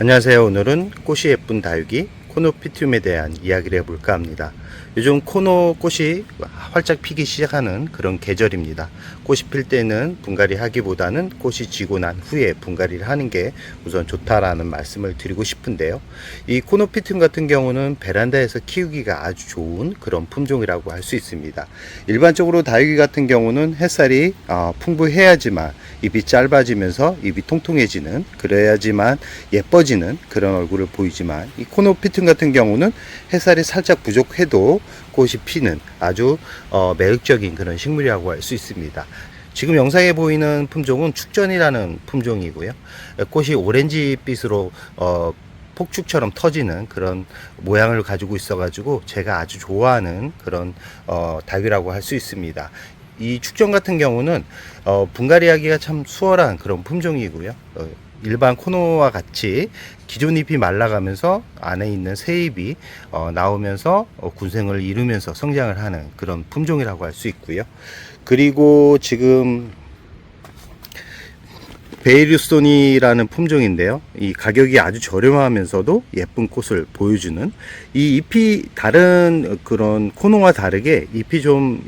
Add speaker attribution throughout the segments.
Speaker 1: 안녕하세요. 오늘은 꽃이 예쁜 다육이 코노피툼에 대한 이야기를 해볼까 합니다. 요즘 코노 꽃이 활짝 피기 시작하는 그런 계절입니다. 꽃이 필 때는 분갈이 하기보다는 꽃이 지고 난 후에 분갈이를 하는 게 우선 좋다라는 말씀을 드리고 싶은데요. 이 코노피툼 같은 경우는 베란다에서 키우기가 아주 좋은 그런 품종이라고 할 수 있습니다. 일반적으로 다육이 같은 경우는 햇살이 풍부해야지만 잎이 짧아지면서 잎이 통통해지는, 그래야지만 예뻐지는 그런 얼굴을 보이지만, 이 코노피툼 같은 경우는 햇살이 살짝 부족해도 꽃이 피는 아주 매력적인 그런 식물이라고 할 수 있습니다. 지금 영상에 보이는 품종은 축전이라는 품종이고요. 꽃이 오렌지빛으로 폭죽처럼 터지는 그런 모양을 가지고 있어 가지고 제가 아주 좋아하는 그런 닭이라고 할 수 있습니다. 이 축전 같은 경우는 분갈이 하기가 참 수월한 그런 품종이고요. 일반 코노와 같이 기존 잎이 말라가면서 안에 있는 새 잎이 나오면서 군생을 이루면서 성장을 하는 그런 품종이라고 할 수 있고요. 그리고 지금 베이루소니라는 품종인데요. 이 가격이 아주 저렴하면서도 예쁜 꽃을 보여주는, 이 잎이 다른 그런 코노와 다르게 잎이 좀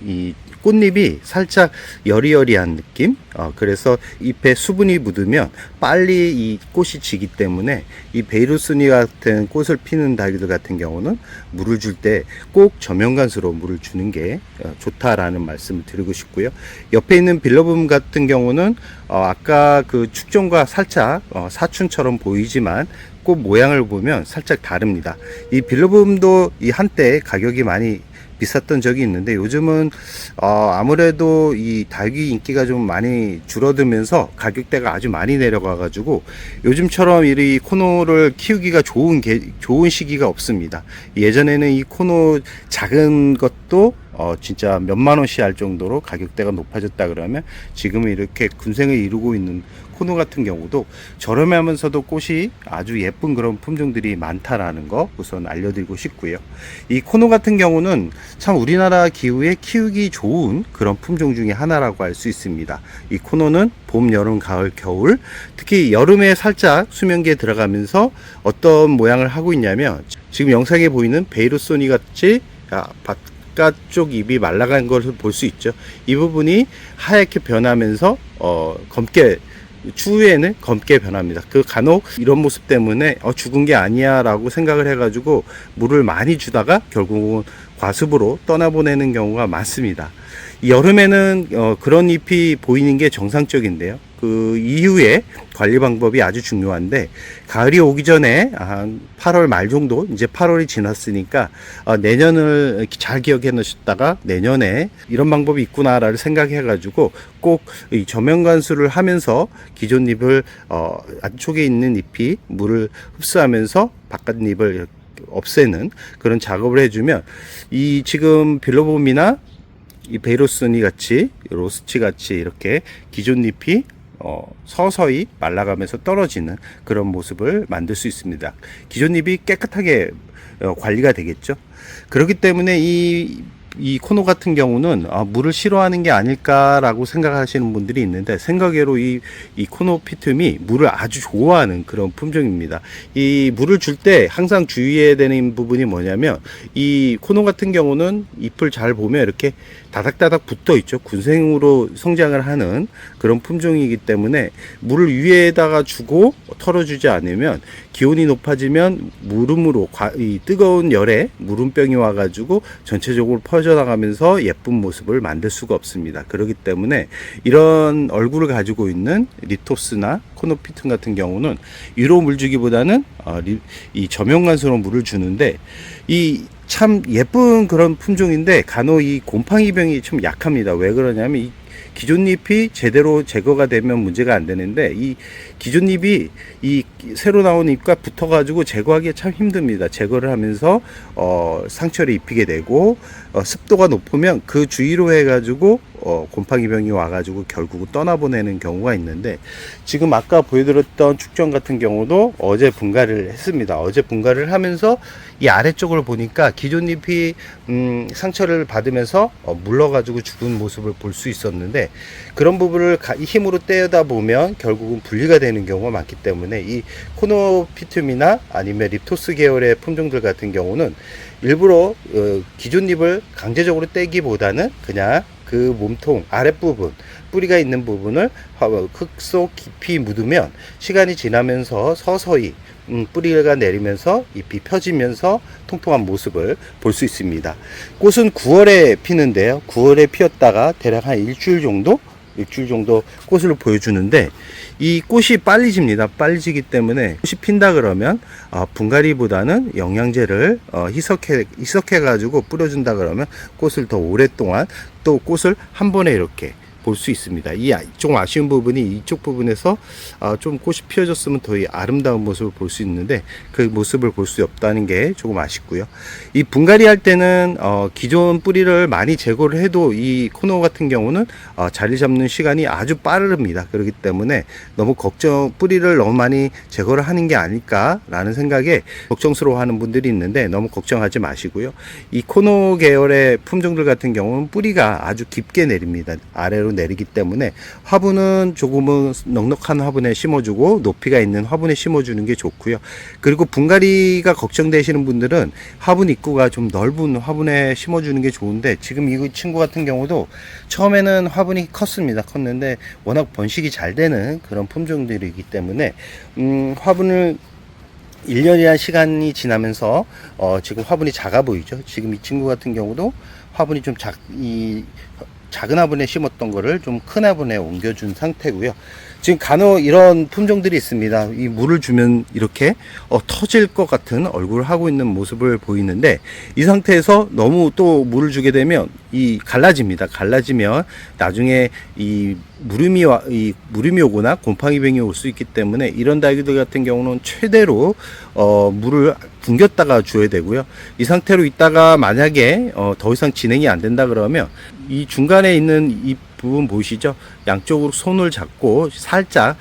Speaker 1: 꽃잎이 살짝 여리여리한 느낌. 그래서 잎에 수분이 묻으면 빨리 이 꽃이 지기 때문에 이 베이루스니 같은 꽃을 피는 다육이들 같은 경우는 물을 줄 때 꼭 저면관수로 물을 주는 게 좋다라는 말씀을 드리고 싶고요. 옆에 있는 빌러붐 같은 경우는 아까 그 축종과 살짝 사춘처럼 보이지만 꽃 모양을 보면 살짝 다릅니다. 이 빌러붐도 이 한때 가격이 많이 비쌌던 적이 있는데, 요즘은 아무래도 이 다육이 인기가 좀 많이 줄어들면서 가격대가 아주 많이 내려가 가지고 요즘처럼 이 코노를 키우기가 좋은 시기가 없습니다. 예전에는 이 코노 작은 것도 진짜 몇만 원씩 할 정도로 가격대가 높아졌다 그러면, 지금은 이렇게 군생을 이루고 있는 코노 같은 경우도 저렴하면서도 꽃이 아주 예쁜 그런 품종들이 많다라는 거 우선 알려드리고 싶고요. 이 코노 같은 경우는 참 우리나라 기후에 키우기 좋은 그런 품종 중에 하나라고 할 수 있습니다. 이 코노는 봄, 여름, 가을, 겨울, 특히 여름에 살짝 수면기에 들어가면서 어떤 모양을 하고 있냐면, 지금 영상에 보이는 베이루소니 같이 바깥쪽 잎이 말라간 것을 볼 수 있죠. 이 부분이 하얗게 변하면서 검게, 추후에는 검게 변합니다. 그 간혹 이런 모습 때문에 죽은 게 아니야 라고 생각을 해가지고 물을 많이 주다가 결국은 과습으로 떠나보내는 경우가 많습니다. 여름에는 그런 잎이 보이는 게 정상적인데요. 그 이후에 관리 방법이 아주 중요한데, 가을이 오기 전에 한 8월 말 정도, 이제 8월이 지났으니까 내년을 잘 기억해 놓으셨다가 내년에 이런 방법이 있구나라를 생각해 가지고 꼭 이 저면관수를 하면서 기존 잎을 안쪽에 있는 잎이 물을 흡수하면서 바깥 잎을 없애는 그런 작업을 해주면, 이 지금 빌러봄이나 이 베이루소니 같이, 로스치 같이 이렇게 기존 잎이 서서히 말라가면서 떨어지는 그런 모습을 만들 수 있습니다. 기존 잎이 깨끗하게 관리가 되겠죠. 그렇기 때문에 이 코노 같은 경우는 물을 싫어하는 게 아닐까라고 생각하시는 분들이 있는데, 생각외로 이 코노피툼이 물을 아주 좋아하는 그런 품종입니다. 이 물을 줄 때 항상 주의해야 되는 부분이 뭐냐면, 이 코노 같은 경우는 잎을 잘 보면 이렇게 다닥다닥 붙어 있죠. 군생으로 성장을 하는 그런 품종이기 때문에 물을 위에다가 주고 털어주지 않으면 기온이 높아지면 무름으로 이 뜨거운 열에 무름병이 와가지고 전체적으로 퍼져나가면서 예쁜 모습을 만들 수가 없습니다. 그렇기 때문에 이런 얼굴을 가지고 있는 리토스나 코노피툼 같은 경우는 위로 물 주기보다는 이 저면관수로 물을 주는데, 이 참 예쁜 그런 품종인데 간혹 이 곰팡이병이 좀 약합니다. 왜 그러냐면, 이 기존 잎이 제대로 제거가 되면 문제가 안 되는데, 이 기존 잎이 이 새로 나온 잎과 붙어 가지고 제거하기가 참 힘듭니다. 제거를 하면서 상처를 입히게 되고, 습도가 높으면 그 주위로 해 가지고 곰팡이병이 와가지고 결국은 떠나보내는 경우가 있는데, 지금 아까 보여드렸던 축전 같은 경우도 어제 분갈이를 했습니다. 어제 분갈이를 하면서 이 아래쪽을 보니까 기존 잎이 상처를 받으면서 물러가지고 죽은 모습을 볼 수 있었는데, 그런 부분을 힘으로 떼다 보면 결국은 분리가 되는 경우가 많기 때문에 이 코노피툼이나 아니면 립토스 계열의 품종들 같은 경우는 일부러 기존 잎을 강제적으로 떼기보다는 그냥 그 몸통 아랫부분, 뿌리가 있는 부분을 흙 속 깊이 묻으면 시간이 지나면서 서서히 뿌리가 내리면서 잎이 펴지면서 통통한 모습을 볼 수 있습니다. 꽃은 9월에 피는데요. 9월에 피었다가 대략 한 일주일 정도 꽃을 보여주는데, 이 꽃이 빨리 집니다. 빨리 지기 때문에 꽃이 핀다 그러면 분갈이보다는 영양제를 희석해 가지고 뿌려준다 그러면 꽃을 더 오랫동안, 또 꽃을 한 번에 이렇게 볼 수 있습니다. 좀 아쉬운 부분이 이쪽 부분에서 좀 꽃이 피어졌으면 더 아름다운 모습을 볼 수 있는데 그 모습을 볼 수 없다는 게 조금 아쉽고요. 이 분갈이 할 때는 기존 뿌리를 많이 제거를 해도 이 코노 같은 경우는 자리 잡는 시간이 아주 빠릅니다. 그렇기 때문에 너무 뿌리를 너무 많이 제거를 하는 게 아닐까라는 생각에 걱정스러워하는 분들이 있는데, 너무 걱정하지 마시고요. 이 코노 계열의 품종들 같은 경우는 뿌리가 아주 깊게 내립니다. 아래로 내리기 때문에 화분은 조금은 넉넉한 화분에 심어주고 높이가 있는 화분에 심어주는 게 좋고요. 그리고 분갈이가 걱정되시는 분들은 화분 입구가 좀 넓은 화분에 심어주는 게 좋은데, 지금 이 친구 같은 경우도 처음에는 화분이 컸는데 워낙 번식이 잘 되는 그런 품종들이기 때문에 화분을 1년이라는 시간이 지나면서 지금 화분이 작아 보이죠. 지금 이 친구 같은 경우도 화분이 좀 작은 화분에 심었던 거를 좀 큰 화분에 옮겨준 상태고요. 지금 간혹 이런 품종들이 있습니다. 이 물을 주면 이렇게 터질 것 같은 얼굴을 하고 있는 모습을 보이는데, 이 상태에서 너무 또 물을 주게 되면 갈라집니다. 갈라지면 나중에 이 무름이 오거나 곰팡이병이 올 수 있기 때문에 이런 다육이들 같은 경우는 최대로 물을 굶겼다가 줘야 되고요. 이 상태로 있다가 만약에 더 이상 진행이 안 된다 그러면 이 중간에 있는 이 부분 보이시죠? 양쪽으로 손을 잡고 살짝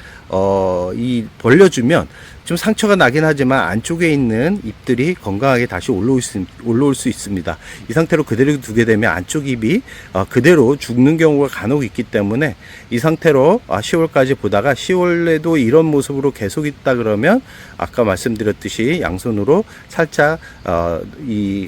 Speaker 1: 벌려주면 좀 상처가 나긴 하지만 안쪽에 있는 잎들이 건강하게 다시 올라올 수 있습니다. 이 상태로 그대로 두게 되면 안쪽 잎이 그대로 죽는 경우가 간혹 있기 때문에 이 상태로 10월까지 보다가 10월에도 이런 모습으로 계속 있다 그러면 아까 말씀드렸듯이 양손으로 살짝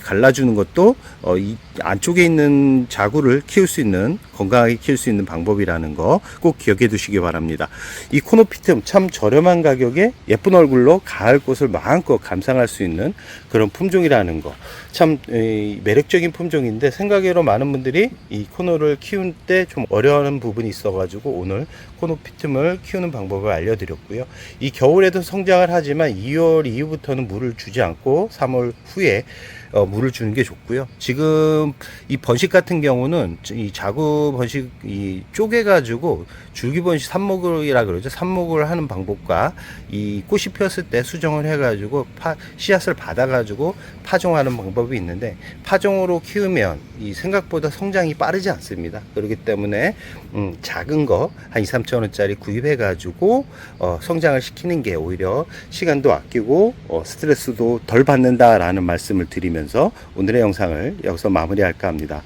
Speaker 1: 갈라주는 것도 이 안쪽에 있는 자구를 키울 수 있는, 건강하게 키울 수 있는 방법이라는 거 꼭 기억해 두시기 바랍니다. 이 코노피툼 참 저렴한 가격에 예쁜 얼굴로 가을 꽃을 마음껏 감상할 수 있는 그런 품종이라는 거, 참 매력적인 품종인데 생각외로 많은 분들이 이 코노를 키울 때 좀 어려워하는 부분이 있어가지고 오늘 코노피툼을 키우는 방법을 알려드렸고요. 이 겨울에도 성장을 하지만 2월 이후부터는 물을 주지 않고 3월 후에 물을 주는 게 좋고요. 지금 이 번식 같은 경우는 이 자구 번식 쪼개가지고 줄기 번식 삽목이라 그러죠. 삽목을 하는 방법과 이 꽃이 피었을 때 수정을 해가지고 씨앗을 받아가지고 파종하는 방법이 있는데, 파종으로 키우면 이 생각보다 성장이 빠르지 않습니다. 그렇기 때문에 작은 거 한 2-3천 원짜리 구입해가지고 성장을 시키는 게 오히려 시간도 아끼고 스트레스도 덜 받는다라는 말씀을 드리면서 오늘의 영상을 여기서 마무리할까 합니다.